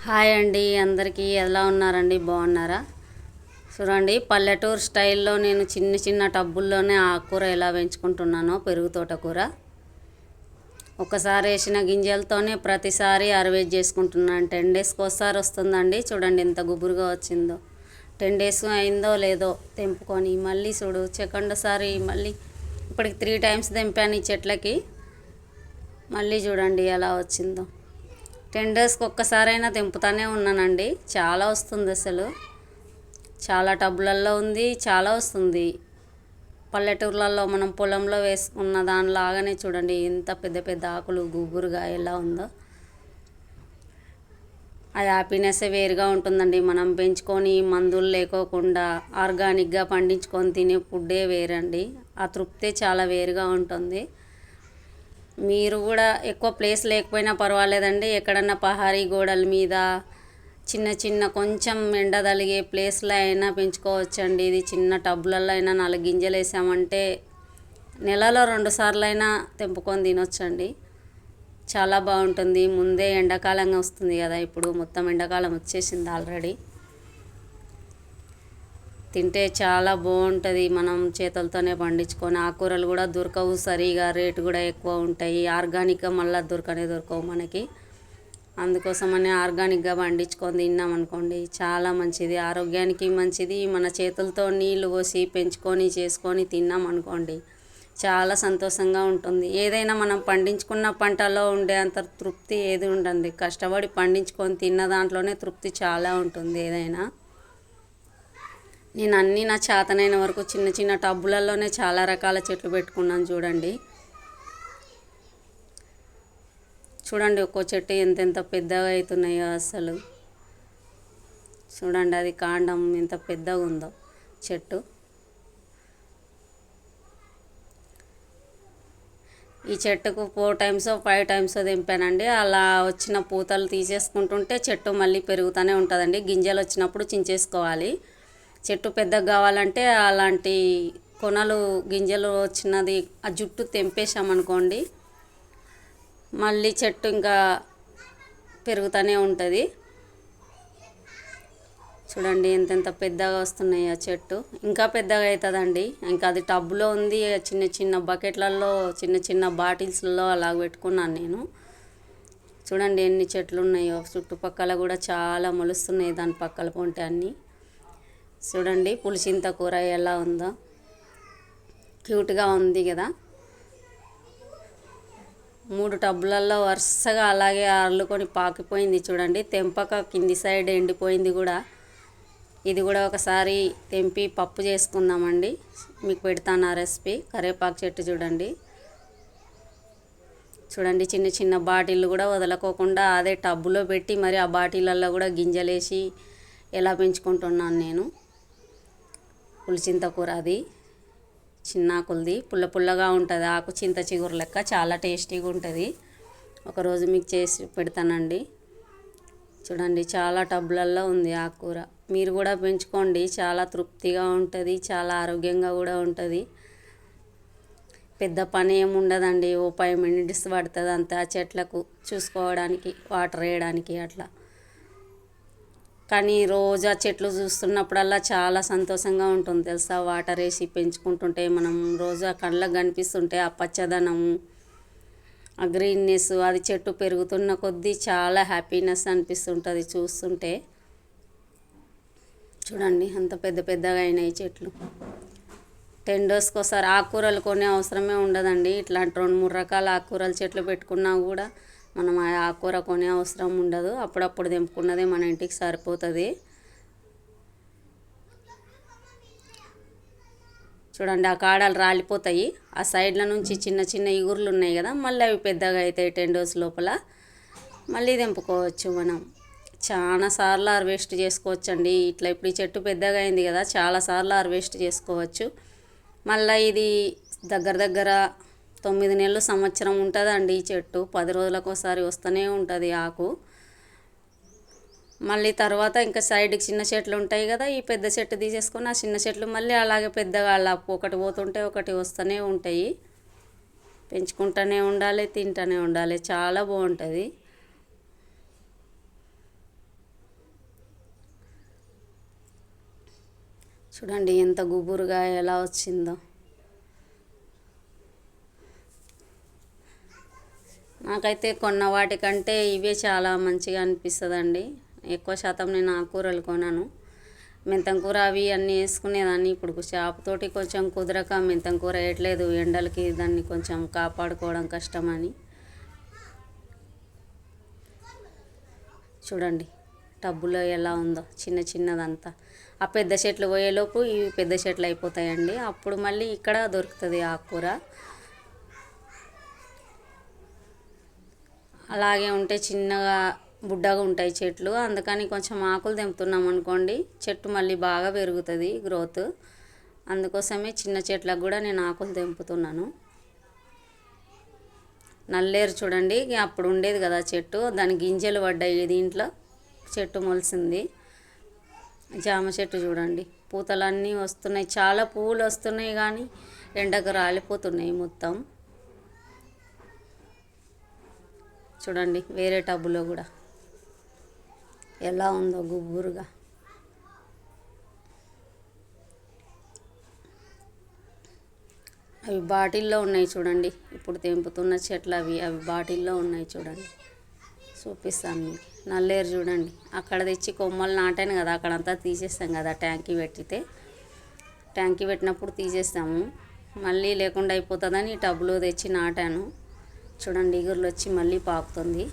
Hi అండి, అందరికీ ఎలా ఉన్నారండి? బాగున్నారా? చూడండి, పల్లెటూరు స్టైల్లో నేను చిన్న చిన్న టబ్బుల్లోనే ఆకుకూర ఎలా పెంచుకుంటున్నానో, పెరుగు తోటకూర. ఒకసారి వేసిన గింజలతోనే ప్రతిసారి హార్వెస్ట్ చేసుకుంటున్నాను. 10 డేస్కి ఒకసారి వస్తుందండి. చూడండి ఎంత గుబురుగా వచ్చిందో. 10 డేస్ అయిందో లేదో తెంపుకొని మళ్ళీ చూడు సెకండ్ సారి మళ్ళీ ఇప్పటికి 3 టైమ్స్ తెంపాను ఈ చెట్లకి. మళ్ళీ చూడండి ఎలా వచ్చిందో. 10 డేస్కి ఒక్కసారైనా తెంపుతానే ఉన్నానండి. చాలా వస్తుంది, అసలు చాలా టబ్బులలో ఉంది, చాలా వస్తుంది. పల్లెటూర్లలో మనం పొలంలో వేసుకున్న దానిలాగానే చూడండి ఎంత పెద్ద పెద్ద ఆకులు గుబురుగా ఎలా ఉందో. ఆ హ్యాపీనెస్సే వేరుగా ఉంటుందండి. మనం పెంచుకొని మందులు లేకోకుండా ఆర్గానిక్గా పండించుకొని తినే ఫుడ్డే వేరండి. ఆ తృప్తే చాలా వేరుగా ఉంటుంది. మీరు కూడా ఎక్కువ ప్లేస్ లేకపోయినా పర్వాలేదండి, ఎక్కడన్నా పహారీ గోడల మీద చిన్న చిన్న కొంచెం ఎండ తలిగే ప్లేస్లో అయినా పెంచుకోవచ్చండి. ఇది చిన్న టబ్బులలో అయినా 4 గింజలు వేసామంటే నెలలో 2 సార్లు అయినా తెంపుకొని తినొచ్చండి. చాలా బాగుంటుంది. ముందే ఎండాకాలంగా వస్తుంది కదా, ఇప్పుడు మొత్తం ఎండాకాలం వచ్చేసింది ఆల్రెడీ. తింటే చాలా బాగుంటుంది. మనం చేతులతోనే పండించుకొని ఆకుకూరలు కూడా దొరకవు సరిగా, రేటు కూడా ఎక్కువ ఉంటాయి. ఆర్గానిక్గా మళ్ళీ దొరకవు మనకి. అందుకోసమని ఆర్గానిక్గా పండించుకొని తిన్నామనుకోండి చాలా మంచిది, ఆరోగ్యానికి మంచిది. మన చేతులతో నీళ్ళు పోసి పెంచుకొని చేసుకొని తిన్నామనుకోండి చాలా సంతోషంగా ఉంటుంది. ఏదైనా మనం పండించుకున్న పంటలో ఉండే అంత తృప్తి ఏది ఉండదు. కష్టపడి పండించుకొని తిన్న దాంట్లోనే తృప్తి చాలా ఉంటుంది ఏదైనా. నేను అన్నీ నా చేతనైన వరకు చిన్న చిన్న టబ్బులలోనే చాలా రకాల చెట్లు పెట్టుకున్నాను. చూడండి ఒక్కో చెట్టు ఎంతెంత పెద్దగా అవుతున్నాయో అసలు. చూడండి అది కాండం ఎంత పెద్దగా ఉందో చెట్టు. ఈ చెట్టుకు 4 టైమ్స్ 5 టైమ్స్ తెంపానండి. అలా వచ్చిన పూతలు తీసేసుకుంటుంటే చెట్టు మళ్ళీ పెరుగుతూనే ఉంటుందండి. గింజలు వచ్చినప్పుడు చించేసుకోవాలి. చెట్టు పెద్దగా కావాలంటే అలాంటి కొనలు గింజలు వచ్చినది ఆ జుట్టు తెంపేసామనుకోండి మళ్ళీ చెట్టు ఇంకా పెరుగుతూనే ఉంటుంది. చూడండి ఎంతెంత పెద్దగా వస్తున్నాయి ఆ చెట్టు. ఇంకా పెద్దగా అవుతుందండి. ఇంకా అది టబ్లో ఉంది. చిన్న చిన్న బకెట్లలో చిన్న చిన్న బాటిల్స్లలో అలా పెట్టుకున్నాను నేను. చూడండి ఎన్ని చెట్లు ఉన్నాయో. చుట్టుపక్కల కూడా చాలా మొలుస్తున్నాయి దాని పక్కల పొంటే అన్నీ. చూడండి పులిసింత కూర ఎలా ఉందో, క్యూట్గా ఉంది కదా. 3 టబ్బులలో వరుసగా అలాగే అల్లుకొని పాకిపోయింది. చూడండి తెంపక కింది సైడ్ ఎండిపోయింది కూడా. ఇది కూడా ఒకసారి తెంపి పప్పు చేసుకుందామండి. మీకు పెడతాను ఆ రెసిపీ. కరివేపాకు చెట్టు చూడండి. చిన్న చిన్న బాటిళ్ళు కూడా వదలకోకుండా అదే టబ్బులో పెట్టి మరి ఆ బాటిళ్ళల్లో కూడా గింజలేసి ఎలా పెంచుకుంటున్నాను నేను. పులిచింత కూర అది చిన్న ఆకులది, పుల్ల పుల్లగా ఉంటుంది. ఆకు చింత చిగురు లెక్క చాలా టేస్టీగా ఉంటుంది. ఒకరోజు మీకు చేసి పెడతానండి. చూడండి చాలా టబ్బులలో ఉంది ఆకుకూర. మీరు కూడా పెంచుకోండి, చాలా తృప్తిగా ఉంటుంది, చాలా ఆరోగ్యంగా కూడా ఉంటుంది. పెద్ద పని ఏమి ఉండదండి. ఓ 5 మినిట్స్ పడుతుంది అంతే ఆ చెట్లకు చూసుకోవడానికి, వాటర్ వేయడానికి అట్లా. కానీ రోజు ఆ చెట్లు చూస్తున్నప్పుడల్లా చాలా సంతోషంగా ఉంటుంది తెలుసా. వాటర్ వేసి పెంచుకుంటుంటే మనం రోజు ఆ కళ్ళకు కనిపిస్తుంటే ఆ పచ్చదనము, ఆ గ్రీన్నెస్, అది చెట్టు పెరుగుతున్న కొద్దీ చాలా హ్యాపీనెస్ అనిపిస్తుంటుంది చూస్తుంటే. చూడండి అంత పెద్ద పెద్దగా అయినాయి చెట్లు. 10 డేస్కి ఒకసారి ఆకుకూరలు కొనే అవసరమే ఉండదండి. ఇట్లాంటి 2-3 రకాల ఆకుకూరల చెట్లు పెట్టుకున్నా కూడా మనం ఆ ఆకుకూర కొనే అవసరం ఉండదు. అప్పుడప్పుడు తెంపుకున్నదే మన ఇంటికి సరిపోతుంది. చూడండి ఆ కాడలు రాలిపోతాయి. ఆ సైడ్ల నుంచి చిన్న చిన్న ఇగుర్లు ఉన్నాయి కదా, మళ్ళీ అవి పెద్దగా అవుతాయి 10 డేస్ లోపల. మళ్ళీ తెంపుకోవచ్చు మనం. చాలాసార్లు హార్వెస్ట్ చేసుకోవచ్చండి. ఇట్లా ఇప్పుడు ఈ చెట్టు పెద్దగా అయింది కదా, చాలాసార్లు హార్వెస్ట్ చేసుకోవచ్చు. మళ్ళీ ఇది దగ్గర దగ్గర 9 నెలలు సంవత్సరం ఉంటుందండి ఈ చెట్టు. 10 రోజులకు ఒకసారి వస్తూనే ఉంటుంది ఆకు. మళ్ళీ తర్వాత ఇంకా సైడ్కి చిన్న చెట్లు ఉంటాయి కదా, ఈ పెద్ద చెట్టు తీసేసుకొని ఆ చిన్న చెట్లు మళ్ళీ అలాగే పెద్దగా అలా ఒకటి పోతుంటే ఒకటి వస్తూనే ఉంటాయి. పెంచుకుంటూనే ఉండాలి, తింటూనే ఉండాలి. చాలా బాగుంటుంది. చూడండి ఎంత గుబురుగా ఎలా వచ్చిందో. నాకైతే కొన్న వాటికంటే ఇవే చాలా మంచిగా అనిపిస్తుందండి. ఎక్కువ శాతం నేను ఆకుకూరలు కొనను. మెంతం కూర అవి అన్నీ వేసుకునేదాన్ని. ఇప్పుడు చేపతోటి కొంచెం కుదరక మెంతం కూర వేయట్లేదు, ఎండలకి దాన్ని కొంచెం కాపాడుకోవడం కష్టమని. చూడండి టబ్బులో ఎలా ఉందో చిన్న చిన్నదంతా. ఆ పెద్ద చెట్లు పోయేలోపు ఇవి పెద్ద చెట్లు అయిపోతాయండి. అప్పుడు మళ్ళీ ఇక్కడ దొరుకుతుంది ఆకుకూర. అలాగే ఉంటే చిన్నగా బుడ్డగా ఉంటాయి చెట్లు. అందుకని కొంచెం ఆకులు తెంపుతున్నాం అనుకోండి, చెట్టు మళ్ళీ బాగా పెరుగుతుంది గ్రోత్. అందుకోసమే చిన్న చెట్లకు కూడా నేను ఆకులు తెంపుతున్నాను. నల్లేరు చూడండి, అప్పుడు ఉండేది కదా చెట్టు, దాని గింజలు పడ్డాయి, దీంట్లో చెట్టు మొలిసింది. జామ చెట్టు చూడండి, పూతలన్నీ వస్తున్నాయి, చాలా పువ్వులు వస్తున్నాయి కానీ ఎండకు రాలిపోతున్నాయి మొత్తం. చూడండి వేరే టబ్బులో కూడా ఎలా ఉందో గుబురుగా. అవి బాటిల్లో ఉన్నాయి చూడండి, ఇప్పుడు తెంపుతున్న చెట్లు అవి బాటిల్లో ఉన్నాయి చూడండి. చూపిస్తాను మీకు. నల్లేరు చూడండి, అక్కడ తెచ్చి కొమ్మలు నాటాను కదా, అక్కడంతా తీసేస్తాం కదా ట్యాంకీ పెట్టితే. ట్యాంకీ పెట్టినప్పుడు తీసేస్తాము, మళ్ళీ లేకుండా అయిపోతుందని టబ్బులో తెచ్చి నాటాను. చూడండి ఇగురులు వచ్చి మళ్ళీ పాకుతుంది.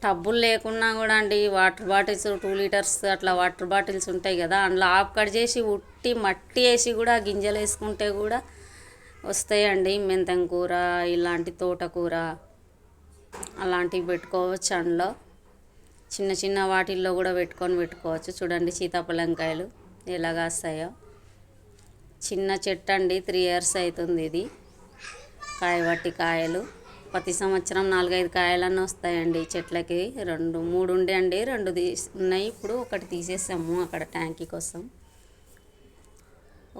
టబ్బులు లేకున్నా కూడా అండి, వాటర్ బాటిల్స్ 2 లీటర్స్ అట్లా వాటర్ బాటిల్స్ ఉంటాయి కదా, అందులో ఆఫ్ కట్ చేసి ఉట్టి మట్టి వేసి కూడా గింజలు వేసుకుంటే కూడా వస్తాయండి. మెంతం కూర, ఇలాంటి తోటకూర అలాంటివి పెట్టుకోవచ్చు. అందులో చిన్న చిన్న వాటిల్లో కూడా పెట్టుకోవచ్చు. చూడండి సీతాఫలంకాయలు ఎలా కాస్తాయో. చిన్న చెట్టు అండి, 3 years అవుతుంది ఇది కాయ పట్టి. కాయలు ప్రతి సంవత్సరం 4-5 కాయలన్నీ వస్తాయండి చెట్లకి. 2-3 ఉండే అండి, 2 ఉన్నాయి. ఇప్పుడు ఒకటి తీసేసాము అక్కడ ట్యాంకీ కోసం.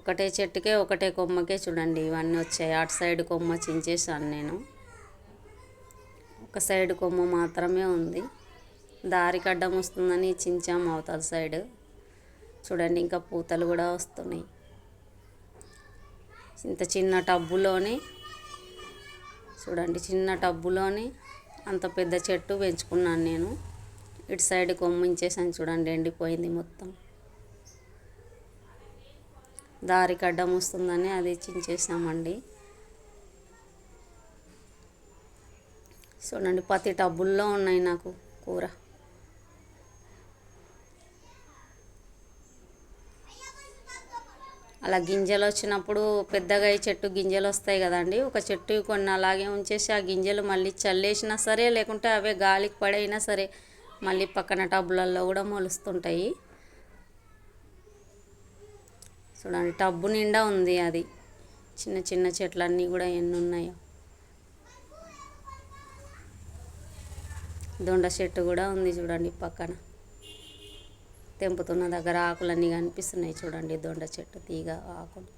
ఒకటే చెట్టుకే ఒకటే కొమ్మకే చూడండి ఇవన్నీ వచ్చాయి. అటు సైడ్ కొమ్మ చించేసాను నేను, ఒక సైడ్ కొమ్మ మాత్రమే ఉంది. దారికి అడ్డం వస్తుందని చించాము అవతల సైడ్. చూడండి ఇంకా పూతలు కూడా వస్తున్నాయి. ఇంత చిన్న టబ్బులోనే చూడండి, చిన్న టబ్బులోనే అంత పెద్ద చెట్టు పెంచుకున్నాను నేను. ఇటు సైడ్ కొమ్మించేసాను చూడండి, ఎండిపోయింది మొత్తం. దారికి అడ్డం వస్తుందని అది చించేసామండి. చూడండి ప్రతి టబ్బుల్లో ఉన్నాయి నాకు కూర. అలా గింజలు వచ్చినప్పుడు పెద్దగా ఈ చెట్టు గింజలు వస్తాయి కదండి, ఒక చెట్టు కొన్ని అలాగే ఉంచేసి ఆ గింజలు మళ్ళీ చల్లేసినా సరే, లేకుంటే అవే గాలికి పడైనా సరే మళ్ళీ పక్కన టబ్బులలో కూడా మొలుస్తుంటాయి. చూడండి టబ్బు నిండా ఉంది అది. చిన్న చిన్న చెట్లన్నీ కూడా ఎన్ని ఉన్నాయో. దొండ చెట్టు కూడా ఉంది చూడండి పక్కన. తెంపుతున్న దగ్గర ఆకులన్నీ కనిపిస్తున్నాయి చూడండి, దొండ చెట్టు తీగ ఆకులు.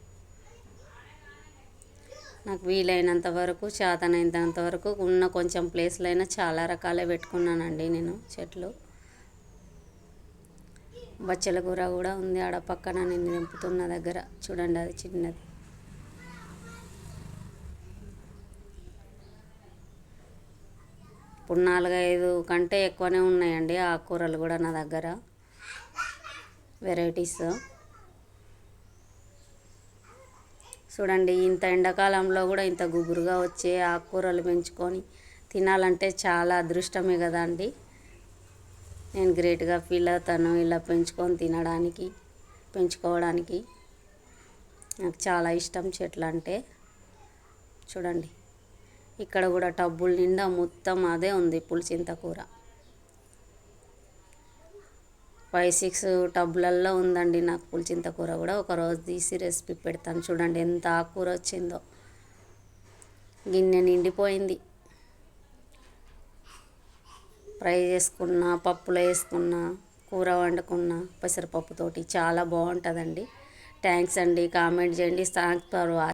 నాకు వీలైనంత వరకు, చేతనైనంత వరకు ఉన్న కొంచెం ప్లేస్లో అయినా చాలా రకాలే పెట్టుకున్నానండి నేను చెట్లు. బచ్చల కూర కూడా ఉంది ఆడ పక్కన నేను తెంపుతున్న దగ్గర. చూడండి అది చిన్నది. ఇప్పుడు 4-5 కంటే ఎక్కువనే ఉన్నాయండి ఆకుకూరలు కూడా నా దగ్గర, వెరైటీస్. చూడండి ఇంత ఎండాకాలంలో కూడా ఇంత గుబురుగా వచ్చే ఆకుకూరలు పెంచుకొని తినాలంటే చాలా అదృష్టమే కదా అండి. నేను గ్రేట్గా ఫీల్ అవుతాను ఇలా పెంచుకోవడానికి. నాకు చాలా ఇష్టం చెట్లు అంటే. చూడండి ఇక్కడ కూడా టబ్బుల నిండా మొత్తం అదే ఉంది పులిచింతకూర. 5-6 టబ్బులలో ఉందండి నాకు పులిచింతకూర కూడా. ఒకరోజు తీసి రెసిపీ పెడతాను. చూడండి ఎంత ఆకుకూర వచ్చిందో, గిన్నె నిండిపోయింది. ఫ్రై చేసుకున్నా, పప్పులో వేసుకున్నా, కూర వండుకున్నా పెసరపప్పుతోటి చాలా బాగుంటుందండి. థ్యాంక్స్ అండి. కామెంట్ చేయండి. Thanks for watching.